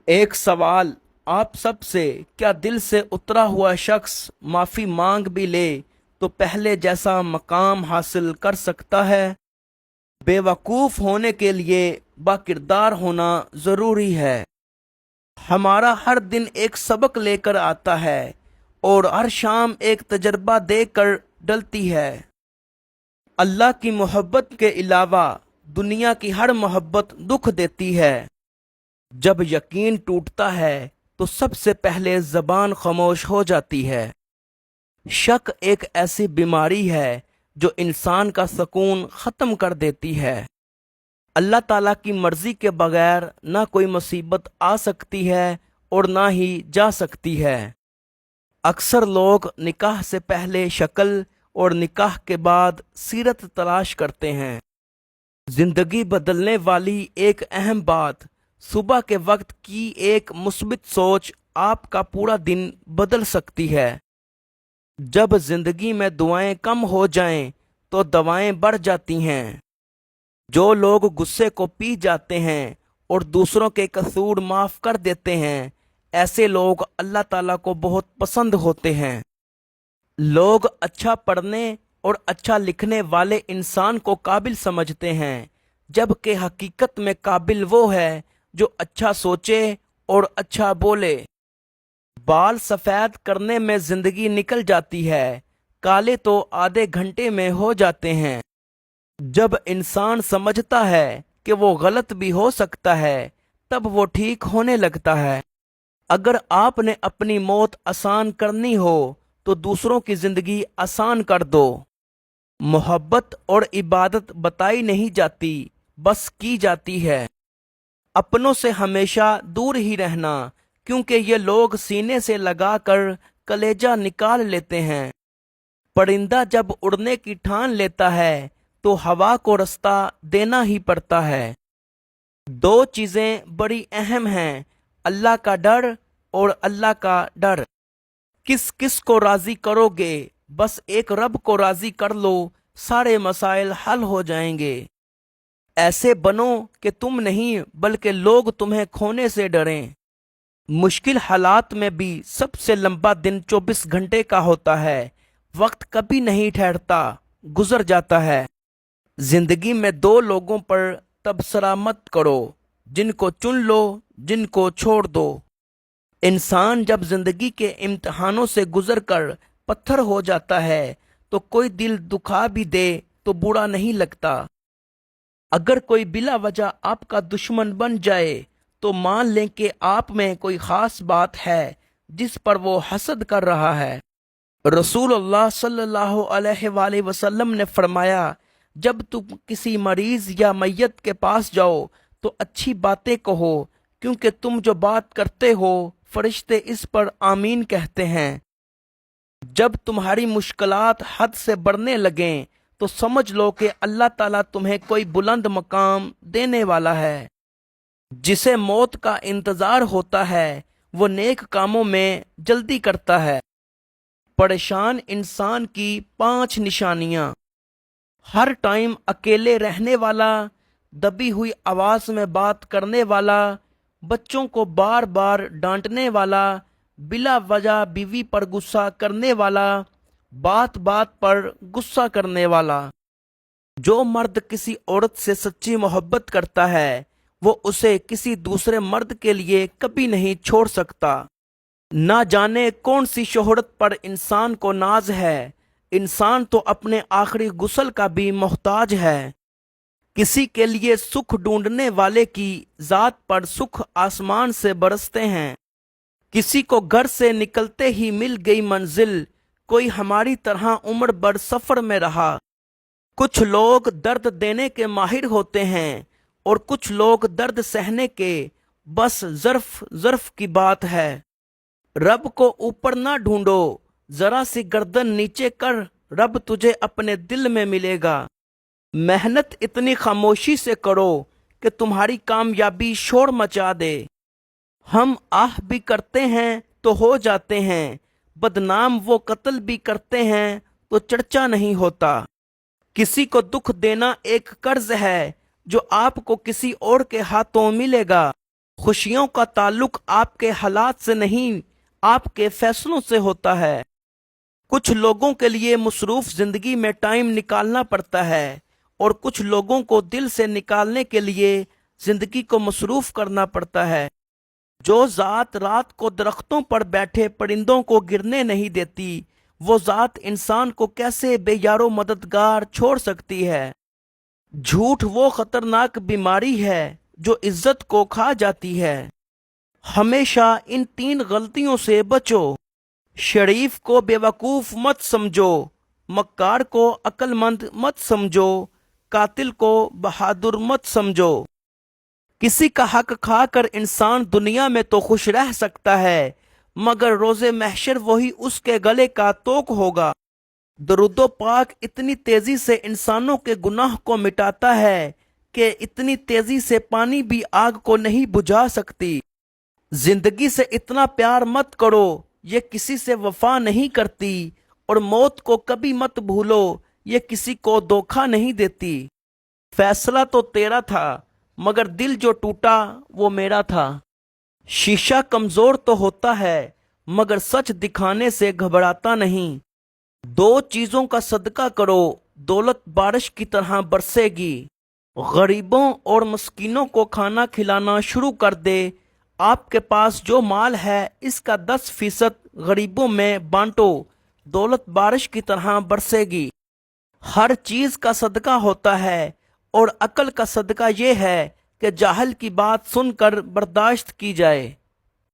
ایک سوال آپ سب سے، کیا دل سے اترا ہوا شخص معافی مانگ بھی لے تو پہلے جیسا مقام حاصل کر سکتا ہے؟ بے وقوف ہونے کے لیے با کردار ہونا ضروری ہے۔ ہمارا ہر دن ایک سبق لے کر آتا ہے اور ہر شام ایک تجربہ دے کر ڈلتی ہے۔ اللہ کی محبت کے علاوہ دنیا کی ہر محبت دکھ دیتی ہے۔ جب یقین ٹوٹتا ہے تو سب سے پہلے زبان خاموش ہو جاتی ہے۔ شک ایک ایسی بیماری ہے جو انسان کا سکون ختم کر دیتی ہے۔ اللہ تعالیٰ کی مرضی کے بغیر نہ کوئی مصیبت آ سکتی ہے اور نہ ہی جا سکتی ہے۔ اکثر لوگ نکاح سے پہلے شکل اور نکاح کے بعد سیرت تلاش کرتے ہیں۔ زندگی بدلنے والی ایک اہم بات، صبح کے وقت کی ایک مثبت سوچ آپ کا پورا دن بدل سکتی ہے۔ جب زندگی میں دعائیں کم ہو جائیں تو دوائیں بڑھ جاتی ہیں۔ جو لوگ غصے کو پی جاتے ہیں اور دوسروں کے قصور معاف کر دیتے ہیں، ایسے لوگ اللہ تعالیٰ کو بہت پسند ہوتے ہیں۔ لوگ اچھا پڑھنے اور اچھا لکھنے والے انسان کو قابل سمجھتے ہیں، جبکہ حقیقت میں قابل وہ ہے جو اچھا سوچے اور اچھا بولے۔ بال سفید کرنے میں زندگی نکل جاتی ہے، کالے تو آدھے گھنٹے میں ہو جاتے ہیں۔ جب انسان سمجھتا ہے کہ وہ غلط بھی ہو سکتا ہے، تب وہ ٹھیک ہونے لگتا ہے۔ اگر آپ نے اپنی موت آسان کرنی ہو تو دوسروں کی زندگی آسان کر دو۔ محبت اور عبادت بتائی نہیں جاتی، بس کی جاتی ہے۔ اپنوں سے ہمیشہ دور ہی رہنا، کیونکہ یہ لوگ سینے سے لگا کر کلیجہ نکال لیتے ہیں۔ پرندہ جب اڑنے کی ٹھان لیتا ہے تو ہوا کو رستہ دینا ہی پڑتا ہے۔ دو چیزیں بڑی اہم ہیں، اللہ کا ڈر اور اللہ کا ڈر۔ کس کس کو راضی کرو گے؟ بس ایک رب کو راضی کر لو، سارے مسائل حل ہو جائیں گے۔ ایسے بنو کہ تم نہیں بلکہ لوگ تمہیں کھونے سے ڈریں۔ مشکل حالات میں بھی سب سے لمبا دن 24 گھنٹے کا ہوتا ہے۔ وقت کبھی نہیں ٹھہرتا، گزر جاتا ہے۔ زندگی میں دو لوگوں پر تبصرہ مت کرو، جن کو چن لو، جن کو چھوڑ دو۔ انسان جب زندگی کے امتحانوں سے گزر کر پتھر ہو جاتا ہے تو کوئی دل دکھا بھی دے تو برا نہیں لگتا۔ اگر کوئی بلا وجہ آپ کا دشمن بن جائے تو مان لیں کہ آپ میں کوئی خاص بات ہے جس پر وہ حسد کر رہا ہے۔ رسول اللہ صلی اللہ علیہ وآلہ وسلم نے فرمایا، جب تم کسی مریض یا میت کے پاس جاؤ تو اچھی باتیں کہو، کیونکہ تم جو بات کرتے ہو فرشتے اس پر آمین کہتے ہیں۔ جب تمہاری مشکلات حد سے بڑھنے لگیں تو سمجھ لو کہ اللہ تعالیٰ تمہیں کوئی بلند مقام دینے والا ہے۔ جسے موت کا انتظار ہوتا ہے وہ نیک کاموں میں جلدی کرتا ہے۔ پریشان انسان کی 5 نشانیاں: ہر ٹائم اکیلے رہنے والا، دبی ہوئی آواز میں بات کرنے والا، بچوں کو بار بار ڈانٹنے والا، بلا وجہ بیوی پر غصہ کرنے والا، بات بات پر غصہ کرنے والا۔ جو مرد کسی عورت سے سچی محبت کرتا ہے وہ اسے کسی دوسرے مرد کے لیے کبھی نہیں چھوڑ سکتا۔ نہ جانے کون سی شہرت پر انسان کو ناز ہے، انسان تو اپنے آخری غسل کا بھی محتاج ہے۔ کسی کے لیے سکھ ڈھونڈنے والے کی ذات پر سکھ آسمان سے برستے ہیں۔ کسی کو گھر سے نکلتے ہی مل گئی منزل، کوئی ہماری طرح عمر بھر سفر میں رہا۔ کچھ لوگ درد دینے کے ماہر ہوتے ہیں اور کچھ لوگ درد سہنے کے، بس ظرف کی بات ہے۔ رب کو اوپر نہ ڈھونڈو، ذرا سی گردن نیچے کر، رب تجھے اپنے دل میں ملے گا۔ محنت اتنی خاموشی سے کرو کہ تمہاری کامیابی شور مچا دے۔ ہم آہ بھی کرتے ہیں تو ہو جاتے ہیں، بدنام وہ قتل بھی کرتے ہیں تو چرچا نہیں ہوتا۔ کسی کو دکھ دینا ایک قرض ہے جو آپ کو کسی اور کے ہاتھوں ملے گا۔ خوشیوں کا تعلق آپ کے حالات سے نہیں، آپ کے فیصلوں سے ہوتا ہے۔ کچھ لوگوں کے لیے مصروف زندگی میں ٹائم نکالنا پڑتا ہے، اور کچھ لوگوں کو دل سے نکالنے کے لیے زندگی کو مصروف کرنا پڑتا ہے۔ جو ذات رات کو درختوں پر بیٹھے پرندوں کو گرنے نہیں دیتی، وہ ذات انسان کو کیسے بے یار و مددگار چھوڑ سکتی ہے؟ جھوٹ وہ خطرناک بیماری ہے جو عزت کو کھا جاتی ہے۔ ہمیشہ ان 3 غلطیوں سے بچو۔ شریف کو بے وقوف مت سمجھو، مکار کو عقل مند مت سمجھو، قاتل کو بہادر مت سمجھو۔ کسی کا حق کھا کر انسان دنیا میں تو خوش رہ سکتا ہے، مگر روز محشر وہی اس کے گلے کا توق ہوگا۔ درود و پاک اتنی تیزی سے انسانوں کے گناہ کو مٹاتا ہے کہ اتنی تیزی سے پانی بھی آگ کو نہیں بجھا سکتی۔ زندگی سے اتنا پیار مت کرو، یہ کسی سے وفا نہیں کرتی، اور موت کو کبھی مت بھولو، یہ کسی کو دھوکہ نہیں دیتی۔ فیصلہ تو تیرا تھا، مگر دل جو ٹوٹا وہ میرا تھا۔ شیشہ کمزور تو ہوتا ہے، مگر سچ دکھانے سے گھبراتا نہیں۔ 2 چیزوں کا صدقہ کرو، دولت بارش کی طرح برسے گی۔ غریبوں اور مسکینوں کو کھانا کھلانا شروع کر دے۔ آپ کے پاس جو مال ہے اس کا 10% غریبوں میں بانٹو، دولت بارش کی طرح برسے گی۔ ہر چیز کا صدقہ ہوتا ہے، اور عقل کا صدقہ یہ ہے کہ جاہل کی بات سن کر برداشت کی جائے۔